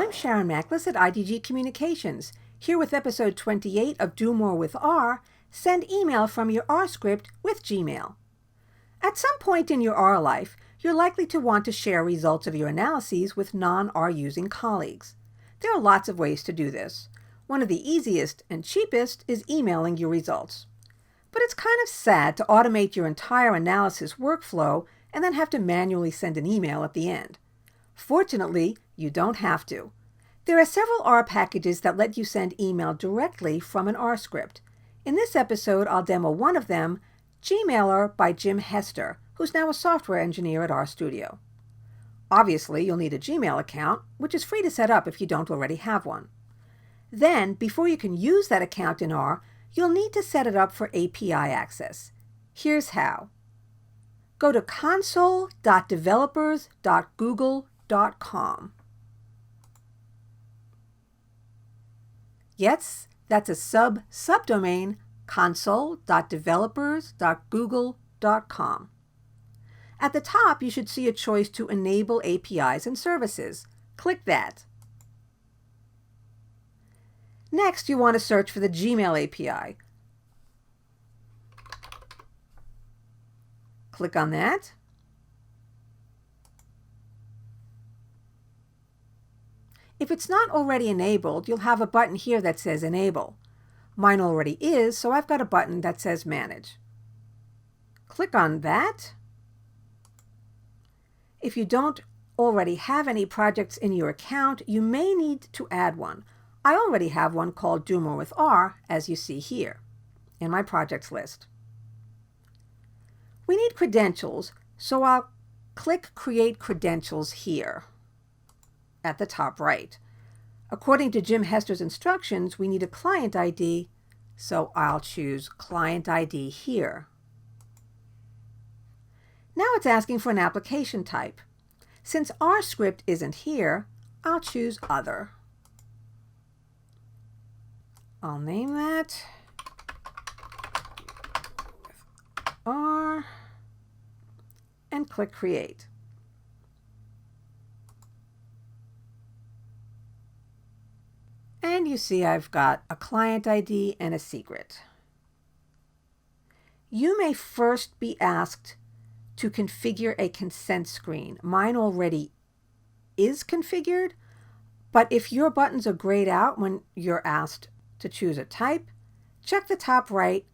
I'm Sharon Mackless at IDG Communications, here with episode 28 of Do More with R, Send Email from Your R Script with Gmail. At some point in your R life, you're likely to want to share results of your analyses with non-R using colleagues. There are lots of ways to do this. One of the easiest and cheapest is emailing your results. But it's kind of sad to automate your entire analysis workflow and then have to manually send an email at the end. Fortunately, you don't have to. There are several R packages that let you send email directly from an R script. In this episode, I'll demo one of them, Gmailer by Jim Hester, who's now a software engineer at RStudio. Obviously, you'll need a Gmail account, which is free to set up if you don't already have one. Then, before you can use that account in R, you'll need to set it up for API access. Here's how. Go to console.developers.google.com. Yes, that's a subdomain, console.developers.google.com. At the top, you should see a choice to enable APIs and services. Click that. Next, you want to search for the Gmail API. Click on that. If it's not already enabled, you'll have a button here that says Enable. Mine already is, so I've got a button that says Manage. Click on that. If you don't already have any projects in your account, you may need to add one. I already have one called Do More with R, as you see here in my projects list. We need credentials, so I'll click Create Credentials here at the top right. According to Jim Hester's instructions, we need a client ID, so I'll choose Client ID here. Now it's asking for an application type. Since R script isn't here, I'll choose Other. I'll name that R and click Create. And you see I've got a client ID and a secret. You may first be asked to configure a consent screen. Mine already is configured, but if your buttons are grayed out when you're asked to choose a type, check the top right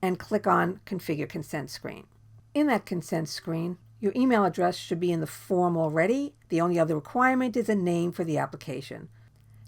and click on Configure Consent Screen. In that consent screen, your email address should be in the form already. The only other requirement is a name for the application.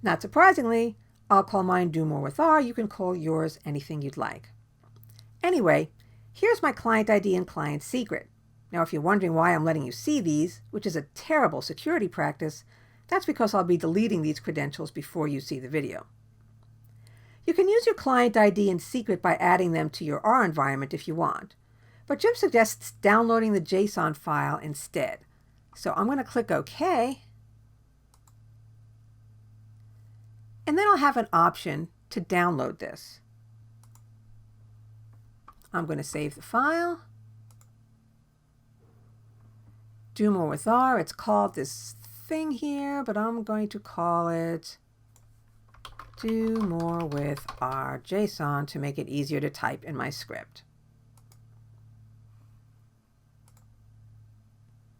Not surprisingly, I'll call mine Do More with R. You can call yours anything you'd like. Anyway, here's my client ID and client secret. Now, if you're wondering why I'm letting you see these, which is a terrible security practice, that's because I'll be deleting these credentials before you see the video. You can use your client ID and secret by adding them to your R environment if you want, but Jim suggests downloading the JSON file instead. So I'm going to click OK, and then I'll have an option to download this. I'm going to save the file. Do More with R. It's called this thing here, but I'm going to call it Do More with R JSON to make it easier to type in my script.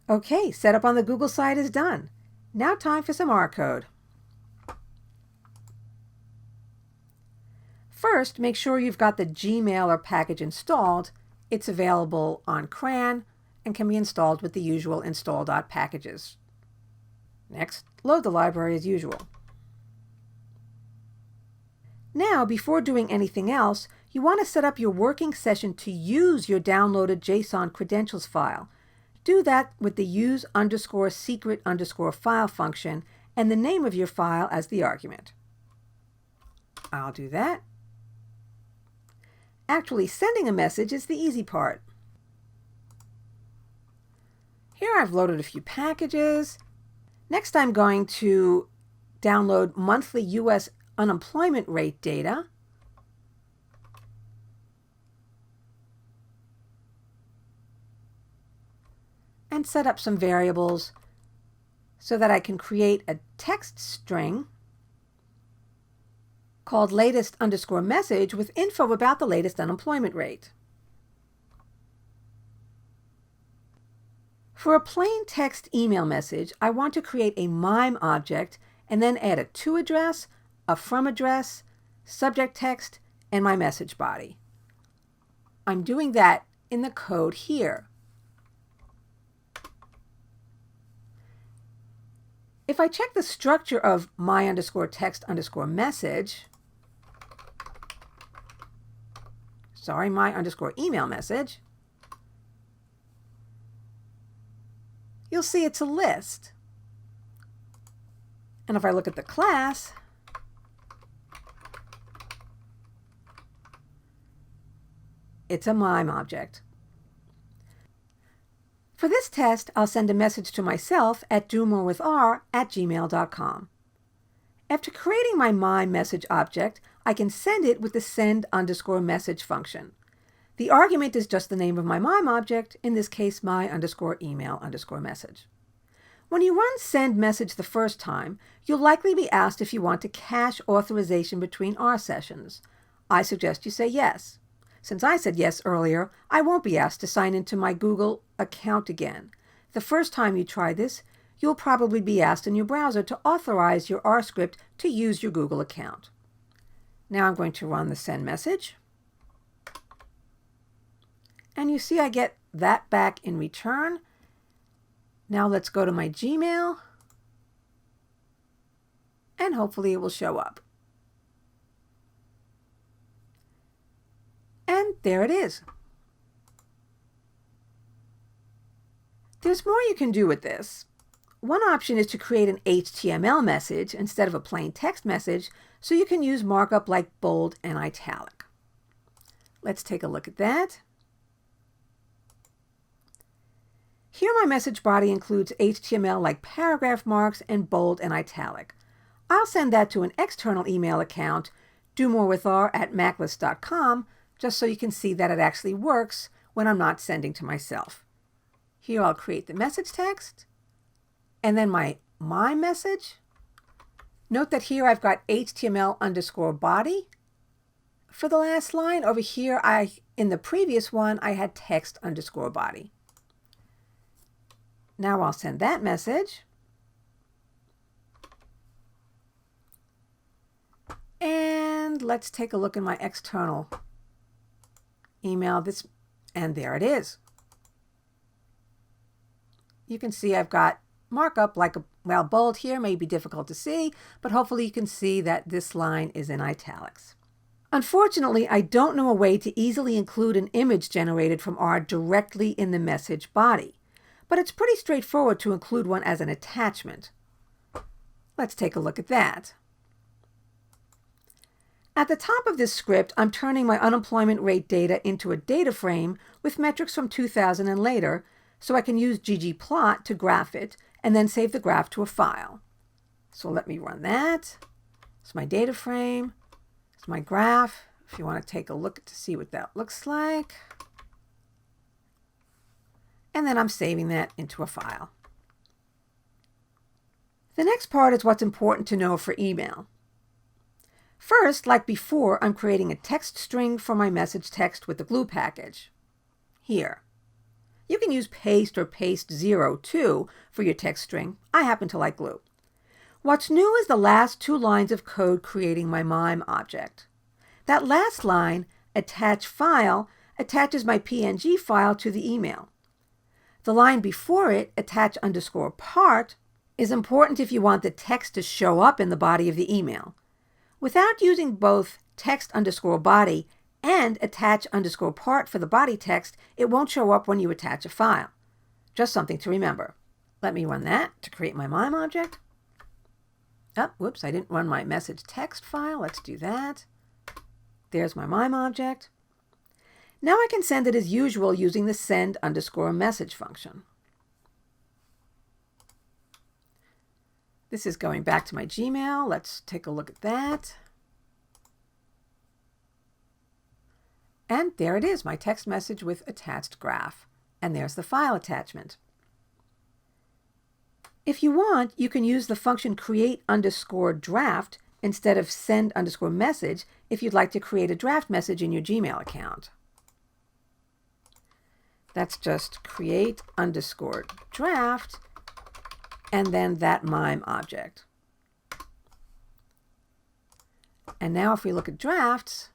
Okay, setup on the Google site is done. Now time for some R code. First, make sure you've got the Gmailer package installed. It's available on CRAN and can be installed with the usual install.packages. Next, load the library as usual. Now, before doing anything else, you want to set up your working session to use your downloaded JSON credentials file. Do that with the use_secret_file function and the name of your file as the argument. I'll do that. Actually, sending a message is the easy part. Here I've loaded a few packages. Next, I'm going to download monthly U.S. unemployment rate data. And set up some variables so that I can create a text string called latest_message with info about the latest unemployment rate. For a plain text email message, I want to create a MIME object and then add a to address, a from address, subject text, and my message body. I'm doing that in the code here. If I check the structure of my_text_message, my_email message, you'll see it's a list. And if I look at the class, it's a MIME object. For this test, I'll send a message to myself at domorewithr@gmail.com. After creating my MIME message object, I can send it with the send_message function. The argument is just the name of my MIME object, in this case my_email_message. When you run send message the first time, you'll likely be asked if you want to cache authorization between R sessions. I suggest you say yes. Since I said yes earlier, I won't be asked to sign into my Google account again. The first time you try this, you'll probably be asked in your browser to authorize your R script to use your Google account. Now I'm going to run the send message. And you see I get that back in return. Now let's go to my Gmail. And hopefully it will show up. And there it is. There's more you can do with this. One option is to create an HTML message instead of a plain text message, so you can use markup like bold and italic. Let's take a look at that. Here my message body includes HTML like paragraph marks and bold and italic. I'll send that to an external email account, domorewithr@maclist.com, just so you can see that it actually works when I'm not sending to myself. Here I'll create the message text and then my message. Note that here I've got HTML_body for the last line. Over here, in the previous one, I had text_body. Now I'll send that message. And let's take a look in my external email. And there it is. You can see I've got markup like bold here may be difficult to see, but hopefully you can see that this line is in italics. Unfortunately, I don't know a way to easily include an image generated from R directly in the message body, but it's pretty straightforward to include one as an attachment. Let's take a look at that. At the top of this script, I'm turning my unemployment rate data into a data frame with metrics from 2000 and later, so I can use ggplot to graph it and then save the graph to a file. So let me run that. It's my data frame. It's my graph. If you want to take a look to see what that looks like. And then I'm saving that into a file. The next part is what's important to know for email. First, like before, I'm creating a text string for my message text with the glue package. Here. You can use paste or paste 0 too for your text string. I happen to like glue. What's new is the last two lines of code creating my MIME object. That last line, attach file, attaches my PNG file to the email. The line before it, attach_part, is important if you want the text to show up in the body of the email. Without using both text_body and attach_part for the body text, it won't show up when you attach a file. Just something to remember. Let me run that to create my MIME object. Oh, whoops, I didn't run my message text file. Let's do that. There's my MIME object. Now I can send it as usual using the send_message function. This is going back to my Gmail. Let's take a look at that. And there it is, my text message with attached graph. And there's the file attachment. If you want, you can use the function create_draft instead of send_message if you'd like to create a draft message in your Gmail account. That's just create_draft and then that MIME object. And now if we look at drafts,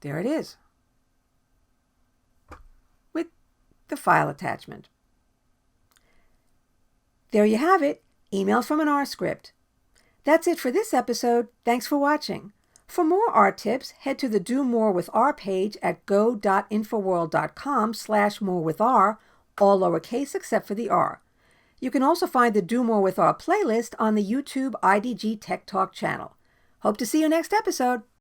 there it is, with the file attachment. There you have it, email from an R script. That's it for this episode. Thanks for watching. For more R tips, head to the Do More with R page at go.infoworld.com/morewithR, all lowercase except for the R. You can also find the Do More with R playlist on the YouTube IDG Tech Talk channel. Hope to see you next episode.